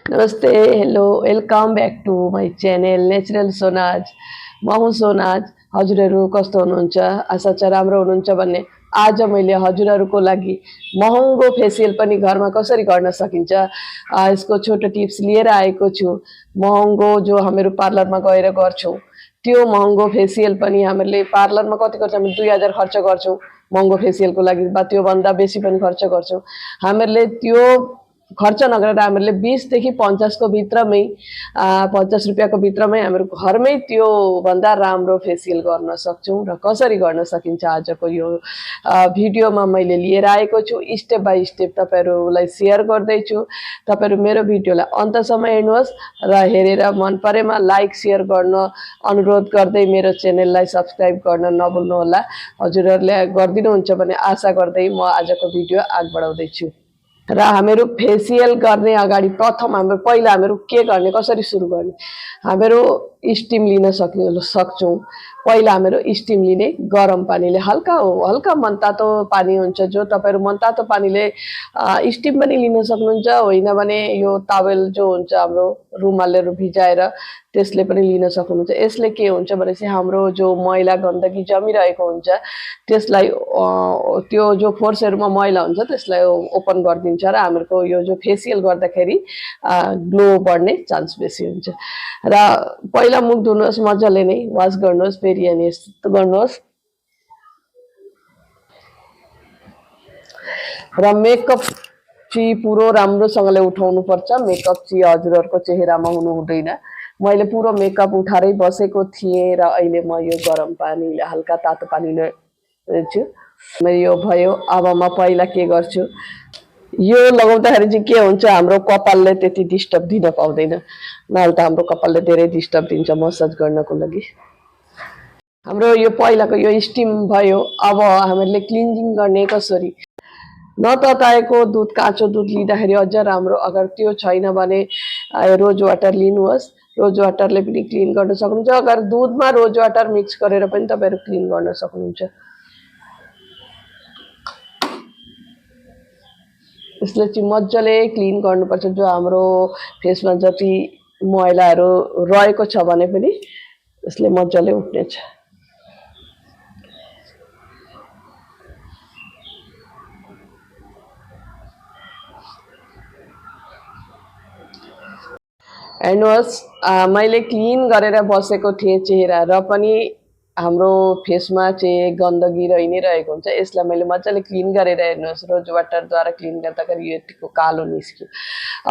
नमस्ते hello welcome back to my channel natural Sonaj. म हुँ सोनाज। हजुरहरू कस्तो हुनुहुन्छ? आशा छ राम्रो हुनुहुन्छ भन्ने आज मैले हजुरहरूको लागि महँगो फेसियल पनि घरमा कसरी गर्न सकिन्छ यसको छोटो टिप्स लिएर आएको छु। महँगो जो हामीहरू पार्लरमा गएर गर्छौँ त्यो महँगो फेसियल पनि हामीले पार्लरमा कति गर्छ, हामी 2000 खर्च गर्छौँ महँगो फेसियलको लागि, बा त्योभन्दा बेसी पनि खर्च गर्छौँ। हामीहरूले त्यो खर्च नगरेर हामीहरूले 20 देखि 50 को भित्रमै 50 रुपियाँको भित्रमै हामीहरू घरमै त्यो भन्दा राम्रो फेसियल गर्न सक्छौँ। र कसरी गर्न सकिन्छ आजको यो भिडियोमा मैले लिएर आएको छु। स्टेप बाई स्टेप तपाईहरुलाई शेयर गर्दैछु। तपाईहरु मेरो भिडियोलाई अन्तसम्म हेर्नुहोस् र हेरेर मन परेमा लाइक शेयर गर्न अनुरोध गर्दै मेरो च्यानललाई सब्स्क्राइब गर्न नभुल्नु होला। हजुरहरुले गर्दिनुहुन्छ भन्ने आशा गर्दै म आजको भिडियो अगाडि बढाउँदै छु। र हामीहरू फेसियल गर्ने अगाडि प्रथम हाम्रो पहिला हामीहरू के गर्ने, कसरी सुरु गर्ने, हामीहरू स्टिम लिन सक्छौँ। पहिला हामीहरू स्टिम लिने गरम पानीले, हल्का हल्का मनतातो पानी हुन्छ जो तपाईहरु मनतातो पानीले स्टिम पनि लिन सक्नुहुन्छ, होइन भने यो टावेल जो हुन्छ हाम्रो रुमालले भिजाएर त्यसले पनि लिन सक्नुहुन्छ। यसले के हुन्छ भनेपछि हाम्रो जो मैला गन्दगी जमिरहेको हुन्छ त्यसलाई त्यो जो फोर्सहरुमा मैला हुन्छ त्यसलाई ओपन गरिदिन्छ र हामीहरूको यो जो फेसियल गर्दाखेरि ग्लो बढ्ने चान्स बेसी हुन्छ। र पहिला मुख धुनुहोस्, मजाले नै वाश गर्नुहोस्, फेरि अनि यस्तो गर्नुहोस्। र मेकअप चाहिँ पुरो राम्रोसँगले उठाउनु पर्छ। मेकअप चाहिँ हजुरहरुको चेहरामा हुनु हुँदैन। मैले पुरो मेकअप उठारै बसेको थिएँ र अहिले म यो गरम पानीले, हल्का तातो पानीले छु। मेरो यो भयो। अब म पहिला के गर्छु, यो लगाउँदाखेरि चाहिँ के हुन्छ, हाम्रो कपालले त्यति डिस्टर्ब दिन पाउँदैन, नभए त हाम्रो कपालले धेरै डिस्टर्ब दिन्छ मसाज गर्नको लागि। हाम्रो यो पहिलाको यो स्टिम भयो। अब हामीले क्लिन्जिङ गर्ने कसरी, नतताएको दुध, काँचो दुध लिँदाखेरि अझ राम्रो। अगर त्यो छैन भने रोज वाटर लिनुहोस्। रोज वाटरले पनि क्लिन गर्न सक्नुहुन्छ। अगर दुधमा रोज वाटर मिक्स गरेर पनि तपाईहरु क्लिन गर्न सक्नुहुन्छ। यसले चाहिँ मजाले क्लिन गर्नुपर्छ। जो हाम्रो फेसमा जति मैलाहरू रहेको छ भने पनि यसले मजाले उठ्नेछ। हेर्नुहोस्, मैले क्लिन गरेर बसेको थिएँ चेहरा, र पनि हाम्रो फेसमा चाहिँ गन्दगी रहि नै रहेको हुन्छ। यसलाई मैले मजाले क्लिन गरेर, हेर्नुहोस्, रोज वाटरद्वारा क्लिन गर्दाखेरि यतिको कालो निस्क्यो।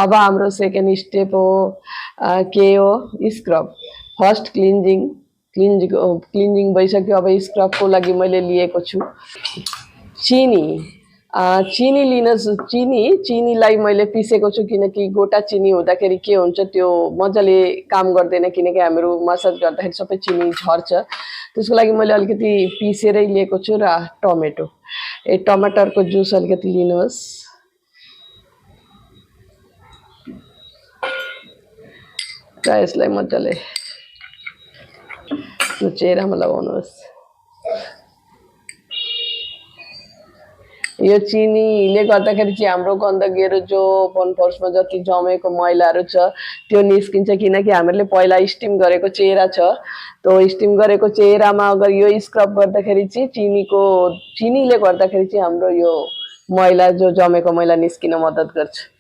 अब हाम्रो सेकेन्ड स्टेप हो के हो, स्क्रब। फर्स्ट क्लिन्जिङ भइसक्यो। अब स्क्रबको लागि मैले लिएको छु चिनी। चिनीलाई मैले पिसेको छु, किनकि गोटा चिनी हुँदाखेरि के हुन्छ, त्यो मजाले काम गर्दैन, किनकि हामीहरू मसाज गर्दाखेरि सबै चिनी झर्छ। त्यसको लागि मैले अलिकति पिसेरै लिएको छु। र टमेटो, टमाटरको जुस अलिकति लिनुहोस् र यसलाई मजाले चेहरामा लगाउनुहोस्। यो चिनीले गर्दाखेरि चाहिँ हाम्रो गन्दगीहरू जो फोर्समा जति जमेको मैलाहरू छ त्यो निस्किन्छ, किनकि हामीले पहिला स्टिम गरेको चेहरा छ। त्यो स्टिम गरेको चेहरामा अगर यो स्क्रब गर्दाखेरि चाहिँ चिनीले गर्दाखेरि चाहिँ हाम्रो यो मैला, जो जमेको मैला निस्किन मद्दत गर्छ।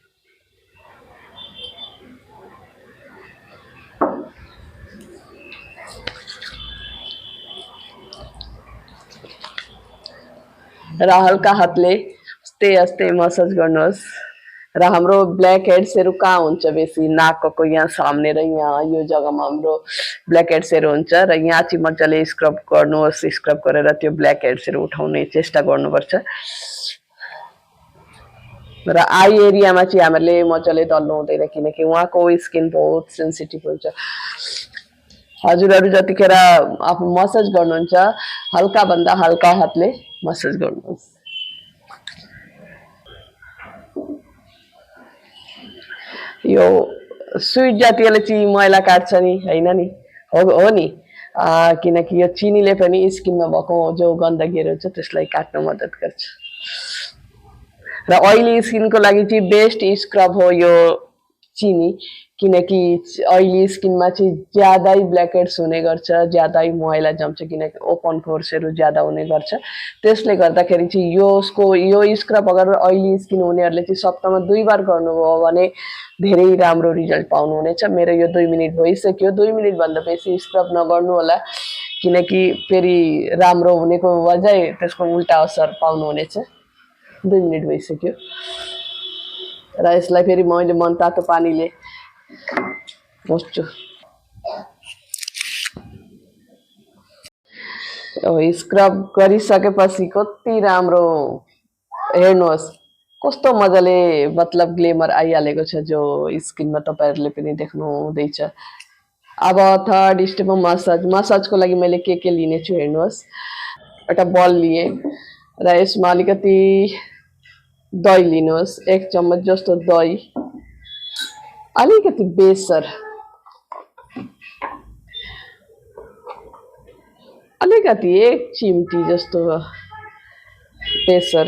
र हल्का हातले आस्ते आस्ते मसाज गर्नुहोस्। र हाम्रो ब्ल्याक हेड्सहरु कहाँ हुन्छ बेसी, नाकको यहाँ सामने र यहाँ यो जग्गामा हाम्रो ब्ल्याक हेड्सहरु हुन्छ। र यहाँ चाहिँ मजाले स्क्रब गर्नुहोस्। स्क्रब गरेर त्यो ब्ल्याक हेड्सहरु उठाउने चेष्टा गर्नुपर्छ। र आई एरियामा चाहिँ हामीले मजाले दल्नु हुँदैन, किनकि उहाँको स्किन बहुत सेन्सिटिभ हुन्छ। हजुरहरु जतिखेर आफू मसाज गर्नुहुन्छ हल्का भन्दा हल्का हातले मसाज गर्नुहोस्। यो स्वीट जातिले चाहिँ मैला काट्छ नि, हैन नि, हो नि, किनकि यो चिनीले पनि स्किनमा भएको जो गन्दगीहरू हुन्छ त्यसलाई काट्न मद्दत गर्छ। र ऑयली स्किन को लागि चाहिँ बेस्ट स्क्रब हो यो चिनी, किनकि अहिले स्किनमा चाहिँ ज्यादै ब्ल्याकहेड्स हुने गर्छ, ज्यादै मैला जम्छ, किनकि ओपन पोर्सहरू ज्यादा हुने गर्छ। त्यसले गर्दाखेरि चाहिँ यो स्क्रब अगर ओइली स्किन हुनेहरूले चाहिँ सप्ताहमा 2 बार गर्नुभयो भने धेरै राम्रो रिजल्ट पाउनुहुनेछ। मेरो यो 2 मिनेट भइसक्यो। 2 मिनेटभन्दा बेसी स्क्रब नगर्नु होला, किनकि फेरि राम्रो हुनेको बजाय त्यसको उल्टा असर पाउनुहुनेछ। 2 मिनेट भइसक्यो र यसलाई फेरि मैले मनतातो पानीले मुस्छु। स्क्रब गरिसकेपछि कति राम्रो, हेर्नुहोस् कस्तो मजाले मतलब ग्लेमर आइहालेको छ, जो स्किनमा तपाईँहरूले पनि देख्नु हुँदैछ। अब थर्ड स्टेपमा मसाजको लागि मैले के लिनेछु हेर्नुहोस्। एउटा बल लिएँ र यसमा अलिकति दही लिनुहोस्, 1 चम्मच जस्तो दही, अलिकति बेसर, अलिकति 1 चिम्टी जस्तो बेसर।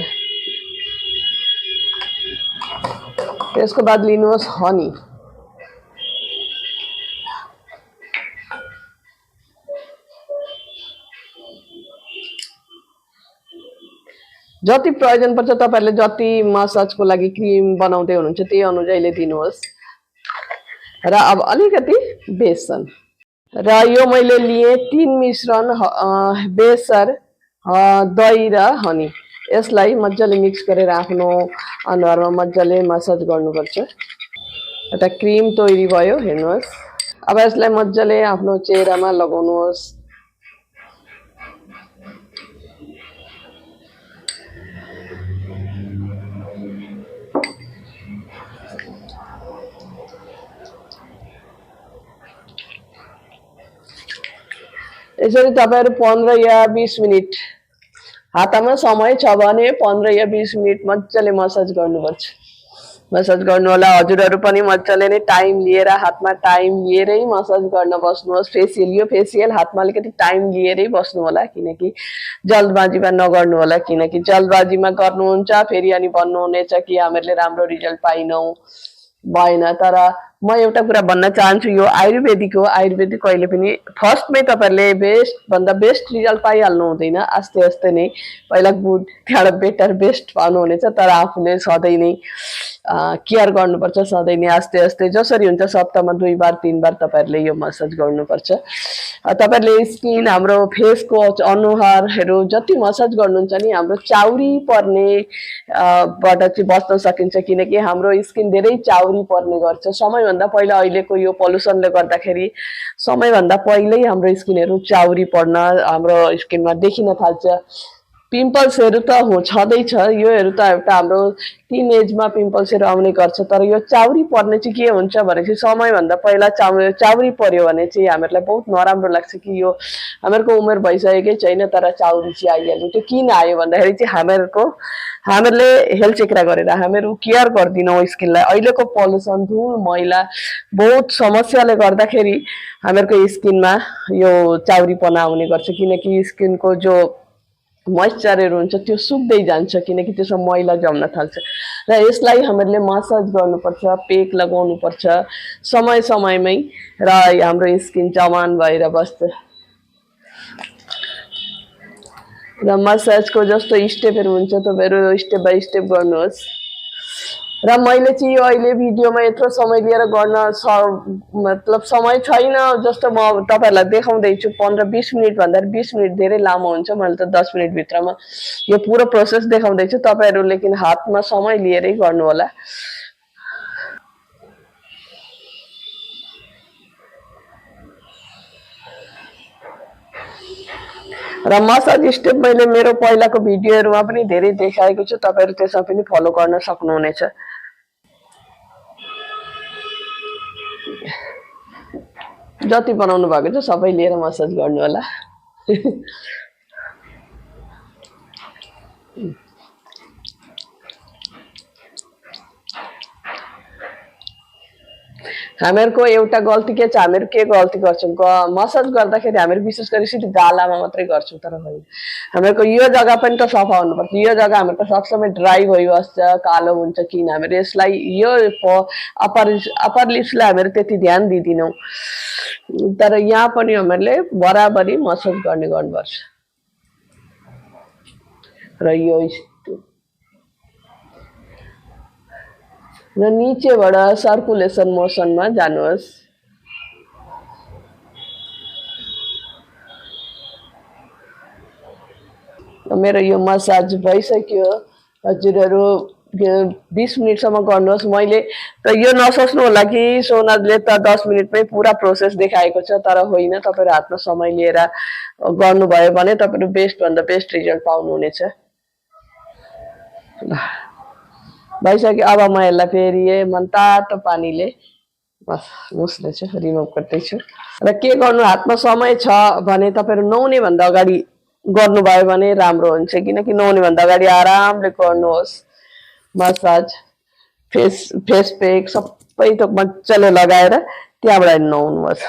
त्यसको बाद लिनुहोस् हनी, जति प्रयोजन पर्छ तपाईहरुले, जति मसाजको लागि क्रिम बनाउँदै हुनुहुन्छ त्यही अनुसारले दिनुहोस्। र अब अलिकति बेसन, र यो मैले लिए 3 मिश्रण, बेसर, दही र हनी। यसलाई मजाले मिक्स गरेर आफ्नो अनुहारमा मजाले मसाज गर्नुपर्छ। एउटा क्रिम तयारी भयो, हेर्नुहोस्। अब यसलाई मजाले आफ्नो चेहरामा लगाउनुहोस्। यसरी तपाईहरु 15 या 20 मिनेट, हातमा समय छ भने 15 या 20 मिनेट मजाले मसाज गर्नुपर्छ। मसाज गर्नु होला। हजुरहरु पनि मजाले नै टाइम लिएर, हातमा टाइम लिएरै मसाज गर्न बस्नुहोस्। फेसियल हातमा अलिकति टाइम लिएरै बस्नु होला, किनकि जल्दबाजीमा नगर्नु होला, किनकि जल्दबाजीमा गर्नुहुन्छ फेरि अनि भन्नुहुनेछ कि हामीहरूले राम्रो रिजल्ट पाइनौं, भएन। तर म एउटा कुरा भन्न चाहन्छु, यो आयुर्वेदिक हो। आयुर्वेदिक कहिले पनि फर्स्टमै तपाईहरुले बेस्ट रिजल्ट पाइहाल्नु हुँदैन। आस्ते आस्ते नै पहिला गुड, त्यहाँबाट बेटर, बेस्ट पाउनुहुनेछ। तर आफूले सधैँ नै केयर गर्नुपर्छ, सधैँ नै आस्ते आस्ते जसरी हुन्छ सप्ताहमा 2 बार 3 बार तपाईहरुले यो मसाज गर्नुपर्छ। तपाईहरुले स्किन, हाम्रो फेसको अनुहारहरू जति मसाज गर्नुहुन्छ नि, हाम्रो चाउरी पर्ने बाट चाहिँ बच्न सकिन्छ, किनकि हाम्रो स्किन धेरै चाउरी पर्ने गर्छ। समयभन्दा पहिला अहिलेको यो पोल्युसनले गर्दाखेरि समयभन्दा पहिल्यै हाम्रो स्किनहरू चाउरी पर्न हाम्रो स्किनमा देखिन थाल्छ। पिम्पल्सहरू त छँदैछ, योहरू त एउटा हाम्रो टिन एजमा पिम्पल्सहरू आउने गर्छ। तर यो चाउरी पर्ने चाहिँ के हुन्छ भनेपछि समयभन्दा पहिला चाउरी पर्यो भने चाहिँ हामीहरूलाई बहुत नराम्रो लाग्छ कि यो हामीहरूको उमेर भइसकेकै छैन तर चाउरी चाहिँ आइहाल्यो। त्यो किन आयो भन्दाखेरि चाहिँ हामीहरूले हेलचेक्रा गरेर हामीहरू केयर गर्दिनौँ स्किनलाई। अहिलेको पोल्युसन, धुल, मैला, बहुत समस्याले गर्दाखेरि हामीहरूको स्किनमा यो चाउरीपना आउने गर्छ, किनकि स्किनको जो मोइस्चरहरू हुन्छ त्यो सुक्दै जान्छ, किनकि त्यसमा मैला जम्न थाल्छ। र यसलाई हामीहरूले मसाज गर्नुपर्छ, पेक लगाउनुपर्छ समय समयमै, र हाम्रो स्किन जवान भएर बस्छ। र मसाजको जस्तो स्टेपहरू हुन्छ तपाईहरु स्टेप बाइ स्टेप गर्नुहोस्। र मैले चाहिँ यो अहिले भिडियोमा यत्रो समय लिएर गर्न मतलब समय छैन, जस्तो म तपाईहरुलाई देखाउँदैछु। 15-20 मिनेट भन्दा 20 मिनेट धेरै लामो हुन्छ, मैले त 10 मिनेट भित्रमा यो पुरो प्रोसेस देखाउँदैछु। तपाईहरु लेकिन हातमा समय लिएरै गर्नु होला। र मसाज स्टेप मैले मेरो पहिलाको भिडियोहरुमा पनि धेरै देखाएको छु, तपाईहरु त्यसमा पनि फलो गर्न सक्नुहुनेछ। जति बनाउनु भएको छ सबै लिएर मसाज गर्नु होला। हामीहरूको एउटा गल्ती के छ, हामीहरू के गल्ती गर्छौँ, मसाज गर्दाखेरि हामीहरू विशेष गरी सिधै गालामा मात्रै गर्छौँ, तर होइन, हामीहरूको यो जग्गा पनि त सफा हुनुपर्छ। यो जग्गा हामीहरूको सबसमय ड्राई भइबस्छ, कालो हुन्छ, किन हामीहरू यसलाई यो अप्पर अप्पर लिप्सलाई हामीहरू त्यति ध्यान दिँदैनौँ, तर यहाँ पनि हामीहरूले बराबरी मसाज गर्नुपर्छ। र यो र निचेबाट सर्कुलेसन मोसनमा जानुहोस्। मेरो यो मसाज भइसक्यो। हजुरहरू 20 मिनटसम्म गर्नुहोस्। मैले त यो नसोच्नु होला कि सोनाजले त 10 मिनटमै पुरा प्रोसेस देखाएको छ, तर होइन, तपाईँहरू हातमा समय लिएर गर्नुभयो भने तपाईँहरू बेस्टभन्दा बेस्ट रिजल्ट पाउनुहुनेछ। भइसक्यो। अब म यसलाई फेरि मनतातो पानीले मुस्दैछु, रिमुभ गर्दैछु। र के गर्नु, हातमा समय छ भने तपाईँहरू नुहाउने भन्दा अगाडि गर्नुभयो भने राम्रो हुन्छ, किनकि नुहाउने भन्दा अगाडि आरामले गर्नुहोस् मसाज। फेस पैक सबै थोक मजाले लगाएर त्यहाँबाट नुहाउनुहोस्।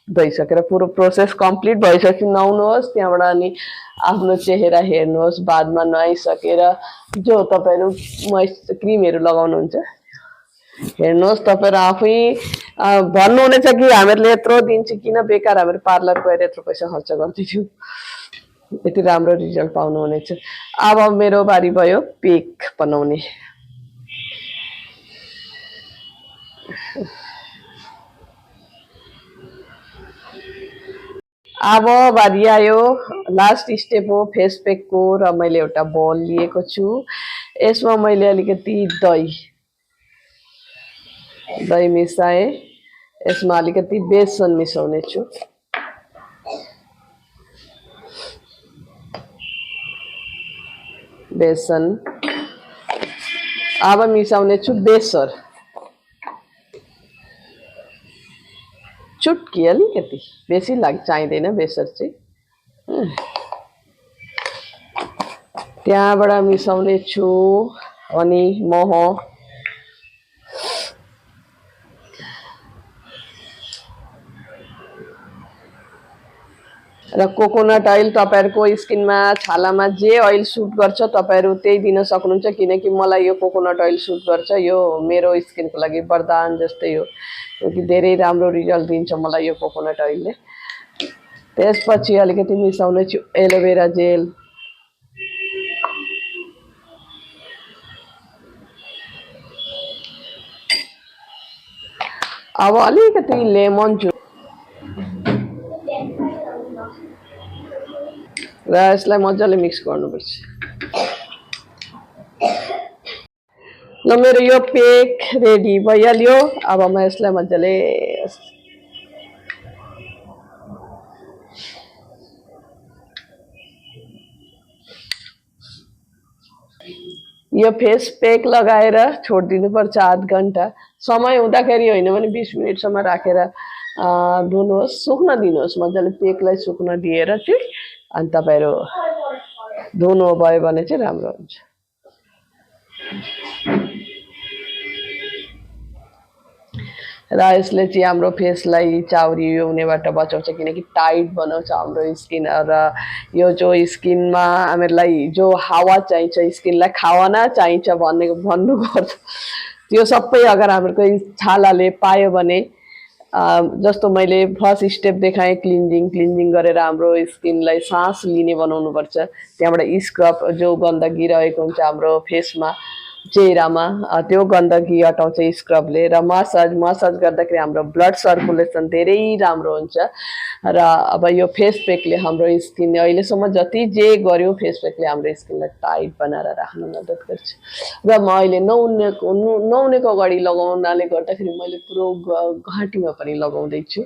धोइसकेर पुरो प्रोसेस कम्प्लिट भइसक्यो नुहाउनुहोस्। त्यहाँबाट अनि आफ्नो चेहरा हेर्नुहोस्। बादमा नुहाइसकेर जो तपाईँहरू क्रिमहरू लगाउनुहुन्छ हेर्नुहोस्। तपाईँहरू आफै भन्नुहुनेछ कि हामीहरूले यत्रो दिन्छु किन बेकार हामीहरू पार्लर गएर यत्रो पैसा खर्च गर्दैथ्यौँ। यति राम्रो रिजल्ट पाउनुहुनेछ। अब मेरो बारी भयो पेक बनाउने। अब बारी आयो, लास्ट स्टेप हो फेस पैकको। र मैले एउटा बल लिएको छु। यसमा मैले अलिकति दही मिसाएँ। यसमा अलिकति बेसन मिसाउने छु। बेसन। अब मिसाउने छु बेसर, चुटकी अलिकति, बेसी चाहिँदैन बेसर चाहिँ। त्यहाँबाट मिसाउने छु अनि मह, र कोकोनट ऑयल। तपाईहरुको स्किनमा छालामा जे ऑयल सुट गर्छ तपाईहरु त्यही दिन सक्नुहुन्छ, किनकि मलाई यो कोकोनट ऑयल सुट गर्छ। यो मेरो स्किनको लागि वरदान जस्तै हो, क्योंकि धेरै राम्रो रिजल्ट दिन्छ मलाई यो कोकोनट ऑयलले। त्यसपछि अलिकति मिसाउने छु एलोभेरा जेल। अब अलिकति लेमन जुस र यसलाई मजाले मिक्स गर्नुपर्छ। ल मेरो यो पेक रेडी भइहाल्यो। अब म यसलाई मजाले यो फेस पैक लगाएर छोडिदिनु पर्छ आध घन्टा। समय हुँदाखेरि होइन भने 20 मिनटसम्म राखेर धुनुहोस्, सुक्न दिनुहोस् मजाले। पेकलाई सुक्न दिएर चाहिँ अनि तपाईहरु धुनु भयो भने चाहिँ राम्रो हुन्छ। र यसले चाहिँ हाम्रो फेसलाई चाउरी हुनेबाट बचाउँछ, किनकि टाइट बनाउँछ हाम्रो स्किन। र यो जो स्किनमा हामीलाई जो हावा चाहिन्छ, स्किनलाई खावाना चाहिन्छ भन्नु गर्छ, त्यो सबै अगर हाम्रो छालाले पायो भने, जस्तो मैले फर्स्ट स्टेप देखाएँ क्लिन्जिङ गरेर हाम्रो स्किनलाई सास लिने बनाउनु पर्छ। त्यहाँबाट स्क्रब जो गन्दगी रहेको हुन्छ हाम्रो फेसमा चेहरामा त्यो गन्दगी हटाउँछ स्क्रबले। र मसाज गर्दाखेरि हाम्रो ब्लड सर्कुलेसन धेरै राम्रो हुन्छ। र अब यो फेस पैकले हाम्रो स्किन अहिलेसम्म जति जे गर्यो फेस पैकले हाम्रो स्किनलाई टाइट बनाएर राख्न मद्दत गर्छ। र म अहिले नुहाउनेको अगाडि लगाउनाले गर्दाखेरि मैले पुरो घाँटीमा पनि लगाउँदैछु।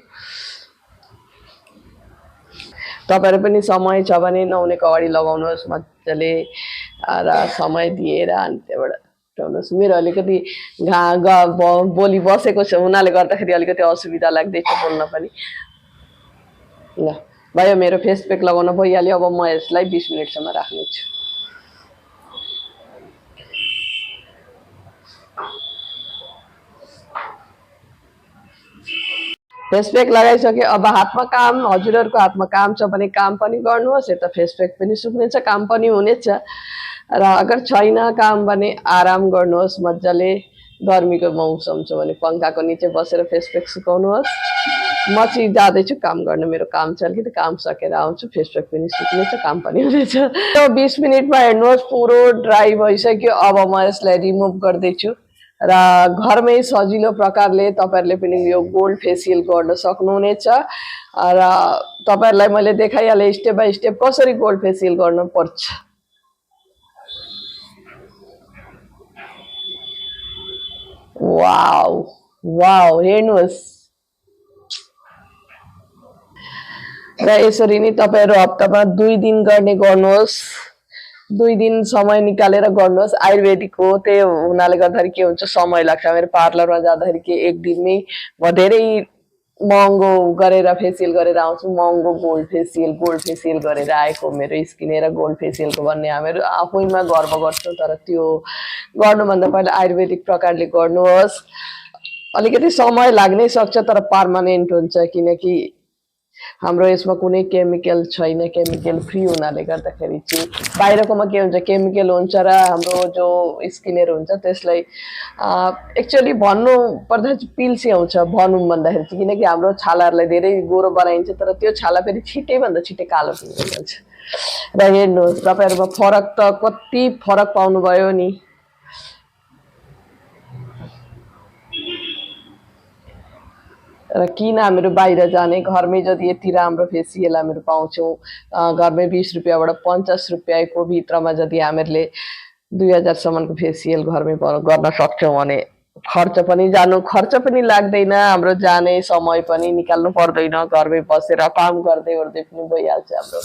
तपाईहरु पनि समय छ भने नुहाउनेको अगाडि लगाउनुहोस् मजाले, र समय दिएर अनि त्यहाँबाट उठाउनुहोस्। मेरो अलिकति बोली बसेको छ हुनाले गर्दाखेरि अलिकति असुविधा लाग्दैछ बोल्न पनि। ल भयो, मेरो फेस पैक लगाउन भइहाल्यो। अब म यसलाई 20 मिनटसम्म राख्नेछु। फेस पैक लगाइसके अब हातमा काम, हजुरहरूको हातमा काम छ भने काम पनि गर्नुहोस्, यता फेस पैक पनि सुक्नेछ, काम पनि हुनेछ। र अगर छैन काम भने आराम गर्नुहोस् मजाले। गर्मीको मौसम छ भने पंखाको नीचे बसेर फेस पैक सुकाउनुहोस्। म चाहिँ जाँदैछु काम गर्न, मेरो काम छ अलिकति, काम सकेर आउँछु, फेस पैक पनि सुक्नेछ, काम पनि हुनेछ। 20 मिनटमा हेर्नुहोस् पुरो ड्राई भइसक्यो। अब म यसलाई रिमुभ गर्दैछु र घरमै सजिलो प्रकारले तपाईहरुले पनि यो गोल्ड फेसियल गर्न सक्नुहुनेछ। र तपाईहरुलाई मैले देखाइहाले स्टेप बाइ स्टेप कसरी गोल्ड फेसियल गर्न पर्छ। वाउ वाउ, हेर्नुहोस्। र यसरी नै तपाईहरु हप्तामा 2 दिन गर्ने गर्नुहोस्। 2 दिन समय निकालेर गर्नुहोस्। आयुर्वेदिक हो, त्यही हुनाले गर्दाखेरि के हुन्छ, समय लाग्छ। मेरो पार्लरमा जाँदाखेरि के एक दिनमै म धेरै महँगो गरेर फेसियल गरेर आउँछु। महँगो गोल्ड फेसियल गरेर आएको मेरो स्किन हेर गोल्ड फेसियलको भन्ने हामीहरू आफैमा गर्व गर्छौँ। तर त्यो गर्नुभन्दा पहिला आयुर्वेदिक प्रकारले गर्नुहोस्। अलिकति समय लाग्नै सक्छ तर पर्मानेन्ट हुन्छ, किनकि हाम्रो यसमा कुनै केमिकल छैन, केमिकल फ्री हुनाले गर्दाखेरि चाहिँ बाहिरकोमा के हुन्छ केमिकल हुन्छ र हाम्रो जो स्किनहरु हुन्छ त्यसलाई एक्चुअली भन्नु पर्दा चाहिँ पिल्स्याउँछ भनौँ भन्दाखेरि चाहिँ, किनकि हाम्रो छालाहरूलाई धेरै गोरो बनाइन्छ तर त्यो छाला फेरि छिटै भन्दा छिटै कालो हुँदै जान्छ। र हेर्नुहोस् तपाईहरुमा फरक त कति फरक पाउनुभयो नि। र किन हामीहरू बाहिर जाने, घरमै जति यति राम्रो फेसियल हामीहरू पाउँछौँ, घरमै 20 रुपियाँबाट 50 रुपियाँको भित्रमा जति हामीहरूले 2000 सम्मको फेसियल घरमै गर्न सक्छौँ भने खर्च पनि लाग्दैन, हाम्रो जाने समय पनि निकाल्नु पर्दैन, घरमै बसेर काम गर्दै ओर्दै पनि भइहाल्छ हाम्रो।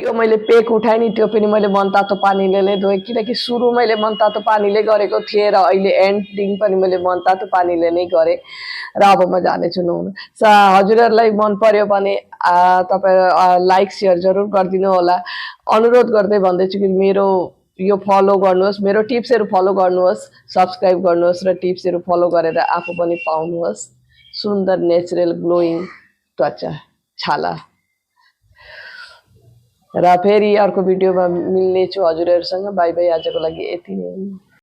त्यो मैले पेक उठाएँ नि, त्यो पनि मैले मनतातो पानीले नै धोएँ, किनकि सुरु मैले मनतातो पानीले गरेको थिएँ र अहिले एन्डिङ पनि मैले मनतातो पानीले नै गरेँ। र अब म जानेछु नुहाउन। हजुरहरूलाई मन पर्यो भने तपाईँ लाइक सेयर जरुर गरिदिनु होला। अनुरोध गर्दै भन्दैछु कि मेरो यो फलो गर्नुहोस्, मेरो टिप्सहरू फलो गर्नुहोस्, सब्सक्राइब गर्नुहोस् र टिप्सहरू फलो गरेर आफू पनि पाउनुहोस् सुन्दर नेचुरल ग्लोइङ त्वचा, छाला। र फेरि अर्को भिडियोमा मिल्नेछु हजुरहरूसँग। बाई बाई, आजको लागि यति नै।